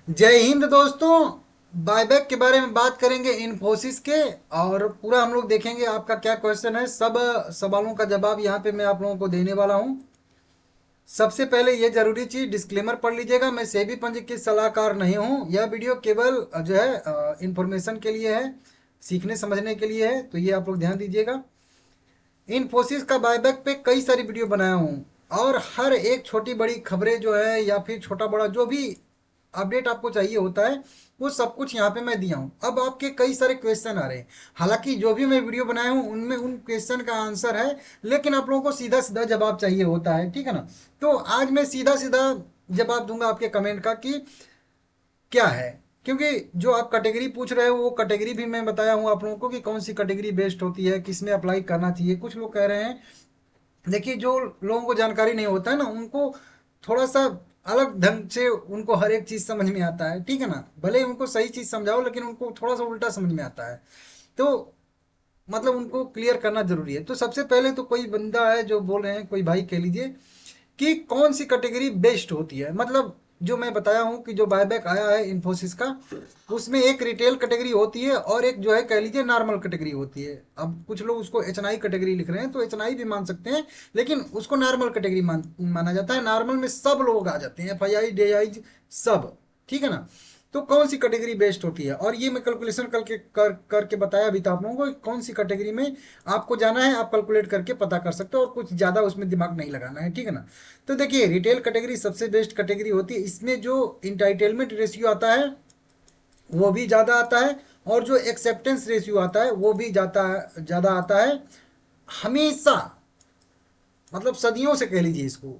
जय हिंद दोस्तों। बायबैक के बारे में बात करेंगे इन्फोसिस के। और पूरा हम लोग देखेंगे आपका क्या क्वेश्चन है। सब सवालों का जवाब यहाँ पे मैं आप लोगों को देने वाला हूँ। सबसे पहले ये जरूरी चीज डिस्क्लेमर पढ़ लीजिएगा, मैं सेबी पंज की सलाहकार नहीं हूँ। यह वीडियो केवल जो है इंफॉर्मेशन के लिए है, सीखने समझने के लिए है, तो ये आप लोग ध्यान दीजिएगा। इन्फोसिस का बायबैक पे कई सारी वीडियो बनाया हूँ, और हर एक छोटी बड़ी खबरें जो है या फिर छोटा बड़ा जो भी अपडेट आपको चाहिए होता है वो सब कुछ यहाँ पे मैं दिया हूँ। अब आपके कई सारे क्वेश्चन आ रहे हैं, हालांकि जो भी मैं वीडियो बनाया हूँ उनमें उन क्वेश्चन का आंसर है, लेकिन आप लोगों को सीधा सीधा जवाब चाहिए होता है, ठीक है ना। तो आज मैं सीधा सीधा जवाब दूंगा आपके कमेंट का कि क्या है। क्योंकि जो आप कैटेगरी पूछ रहे हो वो कैटेगरी भी मैं बताया हूँ आप लोगों को कि कौन सी कैटेगरी बेस्ट होती है, किस में अप्लाई करना चाहिए। कुछ लोग कह रहे हैं, देखिए जो लोगों को जानकारी नहीं होता है ना, उनको थोड़ा सा अलग ढंग से उनको हर एक चीज समझ में आता है, ठीक है ना। भले ही उनको सही चीज समझाओ लेकिन उनको थोड़ा सा उल्टा समझ में आता है। तो मतलब उनको क्लियर करना जरूरी है। तो सबसे पहले तो कोई बंदा है जो बोल रहे हैं, कोई भाई कह लीजिए कि कौन सी कैटेगरी बेस्ट होती है। मतलब जो मैं बताया हूँ कि जो बायबैक आया है इन्फोसिस का, उसमें एक रिटेल कैटेगरी होती है और एक जो है कह लीजिए नॉर्मल कैटेगरी होती है। अब कुछ लोग उसको एच एन आई कैटेगरी लिख रहे हैं, तो एच एन आई भी मान सकते हैं, लेकिन उसको नॉर्मल कैटेगरी माना जाता है। नॉर्मल में सब लोग आ जाते हैं, F I I D I सब, ठीक है ना। तो कौन सी कैटेगरी बेस्ट होती है, और ये मैं कैलकुलेशन करके बताया अभी तो आप लोगों को कि कौन सी कैटेगरी में आपको जाना है। आप कैलकुलेट करके पता कर सकते हो और कुछ ज़्यादा उसमें दिमाग नहीं लगाना है, ठीक है ना। तो देखिए रिटेल कैटेगरी सबसे बेस्ट कैटेगरी होती है। इसमें जो इंटाइटलमेंट रेशियो आता है वो भी ज़्यादा आता है, और जो एक्सेप्टेंस रेशियो आता है वो भी ज़्यादा आता है हमेशा। मतलब सदियों से कह लीजिए इसको,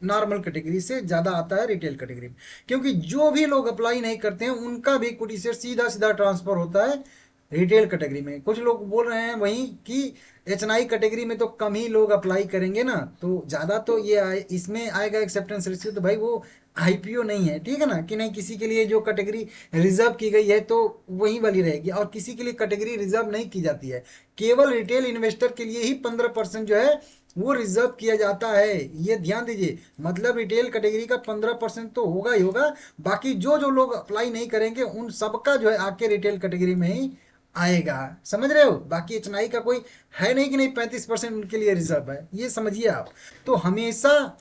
नॉर्मल कैटेगरी से ज़्यादा आता है रिटेल कैटेगरी में। क्योंकि जो भी लोग अप्लाई नहीं करते हैं उनका भी इक्विटी शेयर सीधा सीधा ट्रांसफर होता है रिटेल कैटेगरी में। कुछ लोग बोल रहे हैं वहीं कि एच एन आई कैटेगरी में तो कम ही लोग अप्लाई करेंगे ना, तो ज़्यादा तो इसमें आएगा एक्सेप्टेंस रेशियो। तो भाई वो आईपीओ नहीं है, ठीक है ना, कि नहीं किसी के लिए जो कैटेगरी रिजर्व की गई है तो वही वाली रहेगी, और किसी के लिए कैटेगरी रिजर्व नहीं की जाती है। केवल रिटेल इन्वेस्टर के लिए ही 15% जो है वो रिजर्व किया जाता है, ये ध्यान दीजिए। मतलब रिटेल कैटेगरी का 15% तो होगा ही होगा, बाकी जो जो लोग अप्लाई नहीं करेंगे उन सबका जो है आके रिटेल कैटेगरी में ही आएगा। समझ रहे हो, बाकी एचएनआई का कोई है नहीं कि नहीं 35% उनके लिए रिजर्व है, ये समझिए आप। तो हमेशा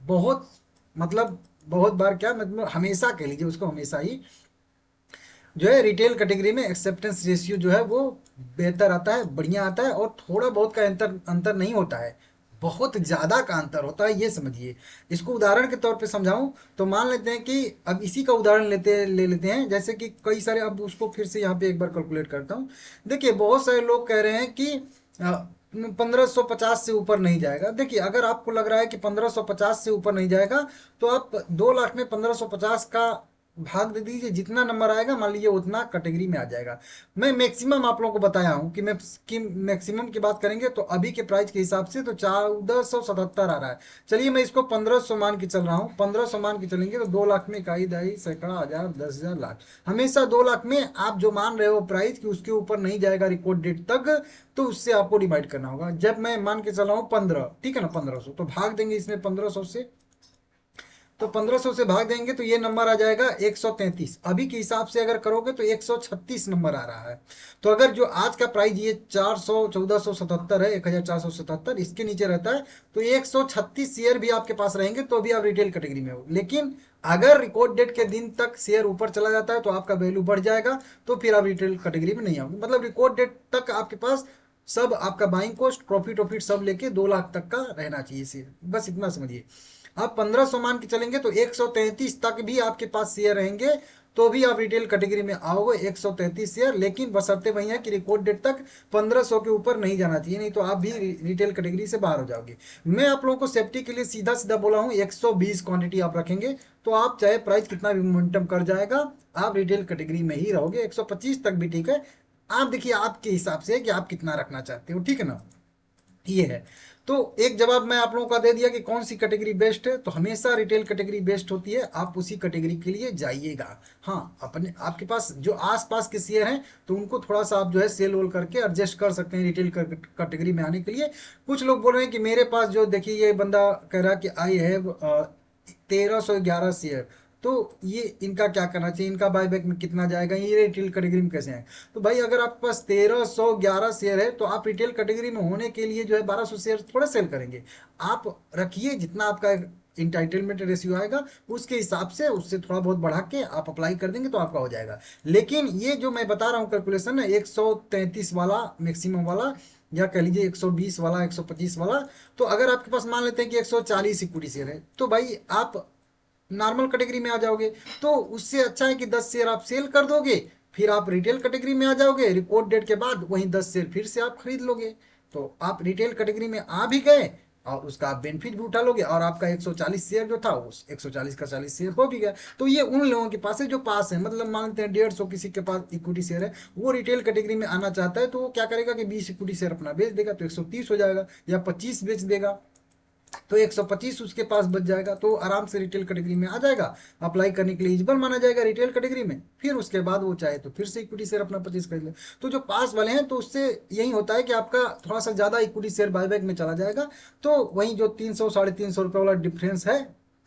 बहुत मतलब बहुत बार क्या मतलब हमेशा कह लीजिए उसको, हमेशा ही जो है रिटेल कैटेगरी में एक्सेप्टेंस रेशियो जो है वो बेहतर आता है, बढ़िया आता है, और थोड़ा बहुत का अंतर अंतर नहीं होता है, बहुत ज़्यादा का अंतर होता है, ये समझिए। इसको उदाहरण के तौर पे समझाऊं तो मान लेते हैं कि अब इसी का उदाहरण ले लेते हैं, जैसे कि कई सारे, अब उसको फिर से यहाँ पे एक बार कैलकुलेट करता हूँ। देखिए बहुत सारे लोग कह रहे हैं कि 1550 से ऊपर नहीं जाएगा। देखिए अगर आपको लग रहा है कि 1550 से ऊपर नहीं जाएगा, तो आप 2 लाख में 1550 का भाग दे दीजिए, जितना नंबर आएगा मान लीजिए उतना कैटेगरी में आ जाएगा। मैं मैक्सिमम आप लोगों को बताया हूँ कि मैक्सिमम की बात करेंगे तो अभी के प्राइस के हिसाब से तो 1477 आ रहा है। चलिए मैं इसको 1500 मान के चल रहा हूँ, 1500 मान के चलेंगे तो 2 लाख में इकाई दहाई सैकड़ा हजार 10,000 लाख, हमेशा 2 लाख में आप जो मान रहे हो प्राइस कि उसके ऊपर नहीं जाएगा रिकॉर्ड डेट तक, तो उससे आपको डिवाइड करना होगा। जब मैं मान के चल रहा हूँ 15, ठीक है ना, 1500 तो भाग देंगे इसमें 1500 से, तो 1500 से भाग देंगे तो ये नंबर आ जाएगा 133। अभी के हिसाब से अगर करोगे तो 136 नंबर आ रहा है। तो अगर जो आज का प्राइस ये 1477 है, 1477 इसके नीचे रहता है, तो 136 शेयर भी आपके पास रहेंगे तो भी आप रिटेल कैटेगरी में हो। लेकिन अगर रिकॉर्ड डेट के दिन तक शेयर ऊपर चला जाता है तो आपका वैल्यू बढ़ जाएगा, तो फिर आप रिटेल कैटेगरी में नहीं आओगे। मतलब रिकॉर्ड डेट तक आपके पास सब आपका बाइंग कॉस्ट प्रॉफिट वॉफिट सब लेके 2 लाख तक का रहना चाहिए शेयर, बस इतना समझिए। आप 1500 मान के चलेंगे तो 133 तक भी आपके पास शेयर रहेंगे, तो भी आप रिटेल कैटेगरी में आओगे 133 शेयर। लेकिन बशर्ते वही है कि रिकॉर्ड डेट तक 1500 के ऊपर नहीं जाना चाहिए, नहीं तो आप भी रिटेल कैटेगरी से बाहर हो जाओगे। मैं आप लोगों को सेफ्टी के लिए सीधा सीधा बोला हूँ 120 क्वांटिटी आप रखेंगे, तो आप चाहे प्राइस कितना भी मोमेंटम कर जाएगा आप रिटेल कैटेगरी में ही रहोगे। 125 तक भी ठीक है, आप देखिए आपके हिसाब से कि आप कितना रखना चाहते हो, ठीक है ना। ये है। तो एक जवाब मैं आप लोगों का दे दिया कि कौन सी कैटेगरी बेस्ट है, तो हमेशा रिटेल कैटेगरी बेस्ट होती है, आप उसी कैटेगरी के लिए जाइएगा। हाँ, अपने आपके पास जो आसपास के शेयर हैं तो उनको थोड़ा सा आप जो है सेल वोल करके एडजस्ट कर सकते हैं रिटेल कैटेगरी में आने के लिए। कुछ लोग बोल रहे हैं कि मेरे पास जो देखिए ये बंदा कह रहा है कि आई हैव 1311 शेयर, तो ये इनका क्या करना चाहिए, इनका बायबैक में कितना जाएगा, ये रिटेल कैटेगरी में कैसे आए। तो भाई अगर आपके पास 1311 शेयर है तो आप रिटेल कैटेगरी में होने के लिए जो है 1200 शेयर थोड़ा सेल करेंगे। आप रखिए जितना आपका इंटाइटलमेंट रेशियो आएगा उसके हिसाब से, उससे थोड़ा बहुत बढ़ा के आप अप्लाई कर देंगे तो आपका हो जाएगा। लेकिन ये जो मैं बता रहा हूँ कैलकुलेशन है 133 वाला मैक्सिमम वाला, या कह लीजिए 120 वाला, 125 वाला, तो अगर आपके पास मान लेते हैं कि 140 इक्विटी शेयर है तो भाई आप नॉर्मल कैटेगरी में आ जाओगे। तो उससे अच्छा है कि 10 शेयर आप सेल कर दोगे, फिर आप रिटेल कैटेगरी में आ जाओगे, रिकॉर्ड डेट के बाद वहीं 10 शेयर फिर से आप खरीद लोगे, तो आप रिटेल कैटेगरी में आ भी गए और उसका आप बेनिफिट भी उठा लोगे, और आपका 140 शेयर जो था उस 140 का 40 शेयर हो भी गया। तो ये उन लोगों के पास है जो पास है, मतलब मानते हैं 150 किसी के पास इक्विटी शेयर है, वो रिटेल कैटेगरी में आना चाहता है, तो वो क्या करेगा कि 20 इक्विटी शेयर अपना बेच देगा तो 130 हो जाएगा, या 25 बेच देगा तो 125 उसके पास बच जाएगा, तो आराम से रिटेल कैटेगरी में आ जाएगा, अप्लाई करने के लिए एलिजिबल माना जाएगा रिटेल कैटेगरी में। फिर उसके बाद वो चाहे तो फिर से इक्विटी शेयर अपना 25 खरीद ले। तो जो पास वाले हैं तो उससे यही होता है कि आपका थोड़ा सा ज्यादा इक्विटी शेयर बायबैक में चला जाएगा, तो वहीं जो 300 350 रुपये वाला डिफरेंस है,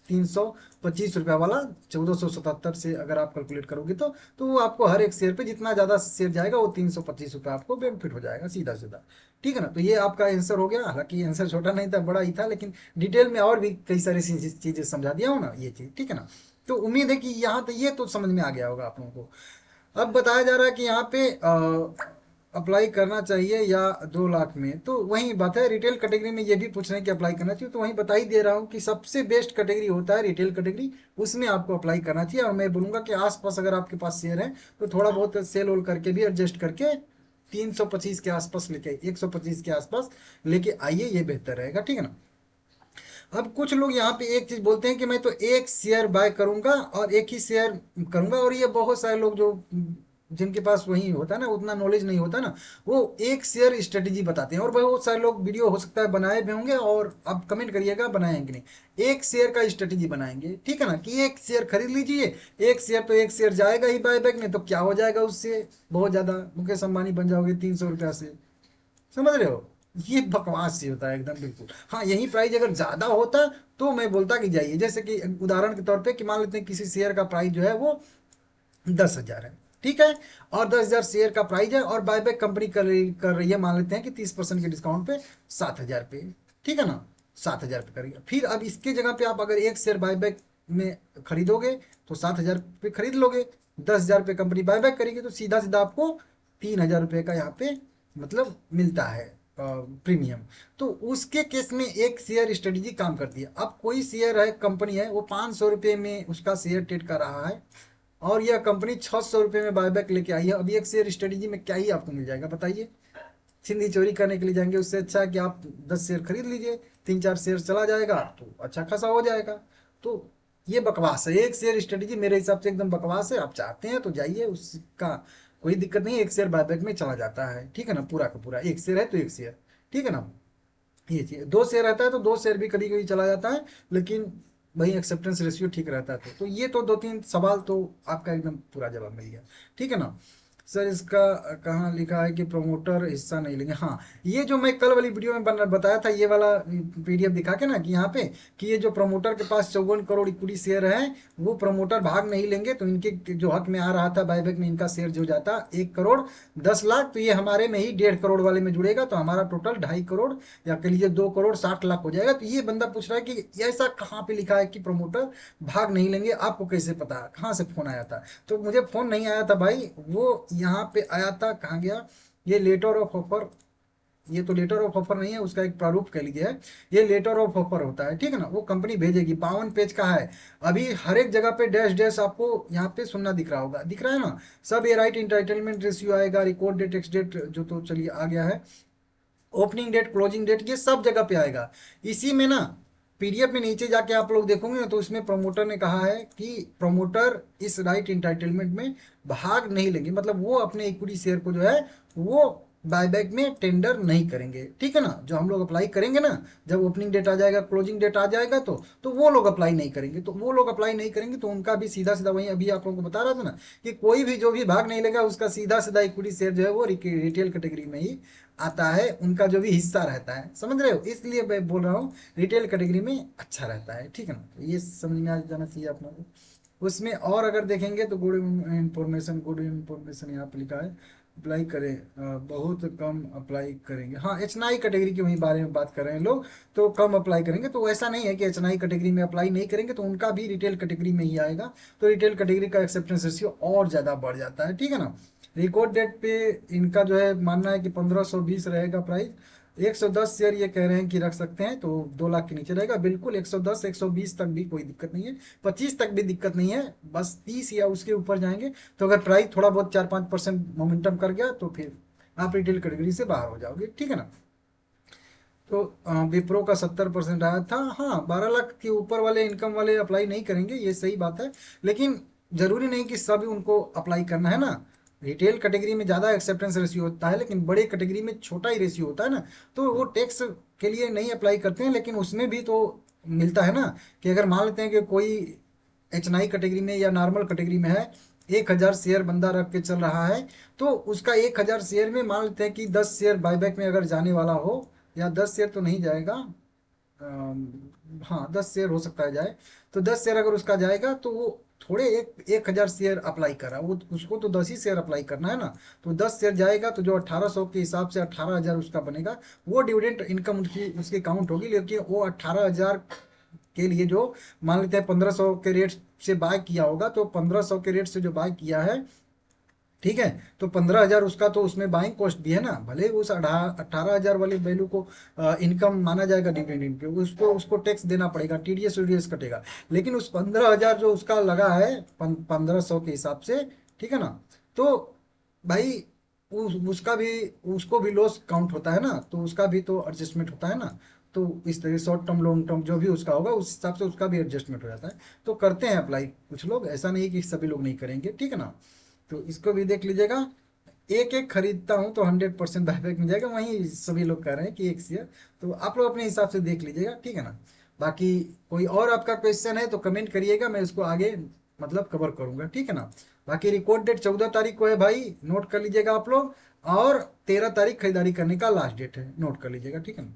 325 रुपया वाला 1477 से अगर आप कैलकुलेट करोगे तो वो आपको हर एक शेयर पे जितना ज्यादा शेयर जाएगा वो 325 रुपया आपको बेनिफिट हो जाएगा सीधा सीधा। ठीक है ना, तो ये आपका आंसर हो गया। हालांकि आंसर छोटा नहीं था, बड़ा ही था, लेकिन डिटेल में और भी कई सारी चीजें समझा दिया हूँ ना ये चीज। ठीक है ना, तो उम्मीद है कि यहाँ तो ये तो समझ में आ गया होगा आप लोगों को। अब बताया जा रहा है कि यहाँ पे अप्लाई करना चाहिए या 2 लाख में, तो वही बात है, रिटेल कैटेगरी में ये भी पूछ रहे हैं कि अप्लाई करना चाहिए, तो वही बता ही दे रहा हूँ कि सबसे बेस्ट कैटेगरी होता है रिटेल कैटेगरी, उसमें आपको अप्लाई करना चाहिए। और मैं बोलूंगा कि आसपास अगर आपके पास शेयर है तो थोड़ा बहुत सेल होल करके भी एडजस्ट करके 325 के आसपास लेके, 125 के आसपास लेके आइए, ये बेहतर रहेगा। ठीक है ना। अब कुछ लोग यहाँ पे एक चीज बोलते हैं कि मैं तो एक शेयर बाय करूंगा और एक ही शेयर करूंगा, और ये बहुत सारे लोग जो जिनके पास वही होता है ना, उतना नॉलेज नहीं होता ना, वो एक शेयर स्ट्रेटेजी बताते हैं, और बहुत सारे लोग वीडियो हो सकता है बनाए भी होंगे, और आप कमेंट करिएगा बनाए हैं कि नहीं। एक शेयर का स्ट्रेटेजी बनाएंगे, ठीक है ना, कि एक शेयर खरीद लीजिए, एक शेयर तो एक शेयर जाएगा ही बायबैक में, तो क्या हो जाएगा उससे, बहुत ज्यादा मुकेश अंबानी बन जाओगे 300 रुपया से, समझ रहे हो। ये बकवास ही होता है एकदम बिल्कुल। हाँ, यही प्राइस अगर ज्यादा होता तो मैं बोलता कि जाइए, जैसे कि उदाहरण के तौर पे कि मान लेते हैं किसी शेयर का प्राइस जो है वो 10,000 है, ठीक है, और 10,000 शेयर का प्राइस है, और बायबैक कंपनी कर रही है मान लेते हैं कि 30% के डिस्काउंट पे 7,000 पे, ठीक है ना, 7,000 पे करिए। फिर अब इसके जगह पे आप अगर एक शेयर बायबैक में खरीदोगे तो 7,000 पे खरीद लोगे, 10,000 पे कंपनी बायबैक करेगी, तो सीधा सीधा आपको 3,000 रुपये का यहाँ पे मतलब मिलता है प्रीमियम। तो उसके केस में एक शेयर स्ट्रेटेजी काम करती है। अब कोई शेयर है, कंपनी है, वो 500 रुपये में उसका शेयर ट्रेड कर रहा है, और यह कंपनी 600 रुपये में बायबैक लेके आई है। अब एक शेयर स्ट्रेटेजी में क्या ही आपको मिल जाएगा बताइए। छिंदी चोरी करने के लिए जाएंगे, उससे अच्छा है कि आप 10 शेयर खरीद लीजिए, 3-4 शेयर चला जाएगा तो अच्छा खासा हो जाएगा। तो ये बकवास है, एक शेयर स्ट्रेटेजी मेरे हिसाब से एकदम बकवास है। आप चाहते हैं तो जाइए, उसका कोई दिक्कत नहीं, एक शेयर बायबैक में चला जाता है, ठीक है ना, पूरा का पूरा एक शेयर है तो एक शेयर, ठीक है ना। ये चीज 2 शेयर रहता है तो 2 शेयर भी कभी कभी चला जाता है, लेकिन वही एक्सेप्टेंस रेशियो ठीक रहता है। तो ये तो 2-3 सवाल तो आपका एकदम पूरा जवाब मिल गया, ठीक है ना। सर इसका कहाँ लिखा है कि प्रमोटर हिस्सा नहीं लेंगे, हाँ, ये जो मैं कल वाली वीडियो में बताया था, ये वाला पीडीएफ दिखा के ना कि यहाँ पे कि ये जो प्रमोटर के पास 54 करोड़ इक्विटी शेयर है, वो प्रमोटर भाग नहीं लेंगे, तो इनके जो हक में आ रहा था बायबैक में, इनका शेयर जो जाता 1 करोड़ 10 लाख, तो ये हमारे में ही 1.5 करोड़ वाले में जुड़ेगा, तो हमारा टोटल 2.5 करोड़ या कह लीजिए 2 करोड़ 60 लाख हो जाएगा। तो ये बंदा पूछ रहा है कि ऐसा कहाँ पे लिखा है कि प्रमोटर भाग नहीं लेंगे, आपको कैसे पता, कहाँ से फोन आया था। तो मुझे फोन नहीं आया था भाई, वो यहाँ पे आया था, कहाँ गया ये लेटर ऑफ ऑफर, ये तो लेटर ऑफ ऑफर नहीं है, उसका एक प्रारूप कह लीजिए है, ये लेटर ऑफ ऑफर होता है, ठीक है ना, वो कंपनी भेजेगी, 52 पेज का है। अभी हर एक जगह पे डैश डैश आपको यहाँ पे सुनना दिख रहा होगा, दिख रहा है ना, सब ये राइट इंटाइटलमेंट रेशियो आएगा, रिकॉर्ड डेट, एक्स डेट जो तो चलिए आ गया है, ओपनिंग डेट, क्लोजिंग डेट, ये सब जगह पे आएगा। इसी में ना पीडीएफ में नीचे जाके आप लोग देखोगे ना, तो इसमें प्रमोटर ने कहा है कि प्रमोटर इस राइट इंटाइटलमेंट में भाग नहीं लेंगे, मतलब वो अपने इक्विटी शेयर को जो है वो बायबैक में टेंडर नहीं करेंगे, ठीक है ना। जो हम लोग अप्लाई करेंगे ना, जब ओपनिंग डेट आ जाएगा, क्लोजिंग डेट आ जाएगा, तो वो लोग अप्लाई नहीं करेंगे, तो वो लोग अप्लाई नहीं करेंगे, तो उनका भी सीधा सीधा, वही अभी आप लोगों को बता रहा था ना कि कोई भी जो भी भाग नहीं लेगा उसका सीधा सीधा इक्विटी शेयर जो है वो रिटेल कैटेगरी में ही आता है, उनका जो भी हिस्सा रहता है, समझ रहे हो, इसलिए मैं बोल रहा हूँ रिटेल कैटेगरी में अच्छा रहता है, ठीक है ना। तो ये समझ में आ जाना चाहिए आप लोगों को। उसमें और अगर देखेंगे तो गुड इंफॉर्मेशन यहाँ पे लिखा है, अप्लाई करें, बहुत कम अप्लाई करेंगे। हाँ, एच आई कैटेगरी के वही बारे में बात कर रहे हैं लोग, तो कम अप्लाई करेंगे। तो ऐसा नहीं है कि एच आई कैटेगरी में अप्लाई नहीं करेंगे तो उनका भी रिटेल कैटेगरी में ही आएगा, तो रिटेल कैटेगरी का एक्सेप्टेंस रेशियो और ज़्यादा बढ़ जाता है, ठीक है ना। रिकॉर्ड डेट पे इनका जो है मानना है कि 1520 रहेगा प्राइस। 110 शेयर ये कह रहे हैं कि रख सकते हैं, तो 2 लाख के नीचे रहेगा बिल्कुल। 110 120 तक भी कोई दिक्कत नहीं है, 25 तक भी दिक्कत नहीं है, बस 30 या उसके ऊपर जाएंगे तो अगर प्राइस थोड़ा बहुत 4-5% मोमेंटम कर गया तो फिर आप रिटेल कैटेगरी से बाहर हो जाओगे, ठीक है ना। तो विप्रो का 70% आया था। हाँ, 12 लाख के ऊपर वाले इनकम वाले अप्लाई नहीं करेंगे, ये सही बात है, लेकिन जरूरी नहीं कि सभी उनको अप्लाई करना है ना। रिटेल कैटेगरी में ज़्यादा एक्सेप्टेंस रेशियो होता है, लेकिन बड़े कैटेगरी में छोटा ही रेशियो होता है ना, तो वो टैक्स के लिए नहीं अप्लाई करते हैं, लेकिन उसमें भी तो मिलता है ना। कि अगर मान लेते हैं कि कोई एच आई कैटेगरी में या नॉर्मल कैटेगरी में है, 1,000 शेयर बंदा रख के चल रहा है, तो उसका 1,000 शेयर में मान लेते हैं कि 10 शेयर बाईबैक में अगर जाने वाला हो, या 10 शेयर तो नहीं जाएगा, हाँ 10 शेयर हो सकता है जाए, तो 10 शेयर अगर उसका जाएगा तो वो थोड़े 1,000 शेयर अप्लाई करा, वो उसको तो 10 ही शेयर अप्लाई करना है ना। तो 10 शेयर जाएगा तो जो 1800 के हिसाब से 18,000 उसका बनेगा, वो डिविडेंड इनकम उसकी उसकी काउंट होगी, लेकिन वो 18,000 के लिए जो मान लेते हैं 1500 के रेट से बाय किया होगा, तो 1500 के रेट से जो बाय किया है, ठीक है, तो 15,000 उसका तो उसमें बाइंग कॉस्ट भी है ना, भले ही उस 18,000 वाली वैल्यू को इनकम माना जाएगा डिविडेंड इनके, उसको उसको टैक्स देना पड़ेगा, टीडीएस वीडीएस कटेगा, लेकिन उस 15,000 जो उसका लगा है 1500 के हिसाब से, ठीक है ना, तो भाई उसका भी, उसको भी लॉस काउंट होता है ना, तो उसका भी तो एडजस्टमेंट होता है ना। तो इस तरह शॉर्ट टर्म लॉन्ग टर्म जो भी उसका होगा उस हिसाब से उसका भी एडजस्टमेंट हो जाता है, तो करते हैं अप्लाई कुछ लोग, ऐसा नहीं कि सभी लोग नहीं करेंगे, ठीक है ना। तो इसको भी देख लीजिएगा। एक एक खरीदता हूँ तो 100% बायबैक मिल जाएगा, वहीं सभी लोग कह रहे हैं कि 1 शेयर, तो आप लोग अपने हिसाब से देख लीजिएगा, ठीक है ना। बाकी कोई और आपका क्वेश्चन है तो कमेंट करिएगा, मैं उसको आगे मतलब कवर करूंगा, ठीक है ना। बाकी रिकॉर्ड डेट 14 तारीख को है भाई, नोट कर लीजिएगा आप लोग, और 13 तारीख खरीदारी करने का लास्ट डेट है, नोट कर लीजिएगा, ठीक है ना।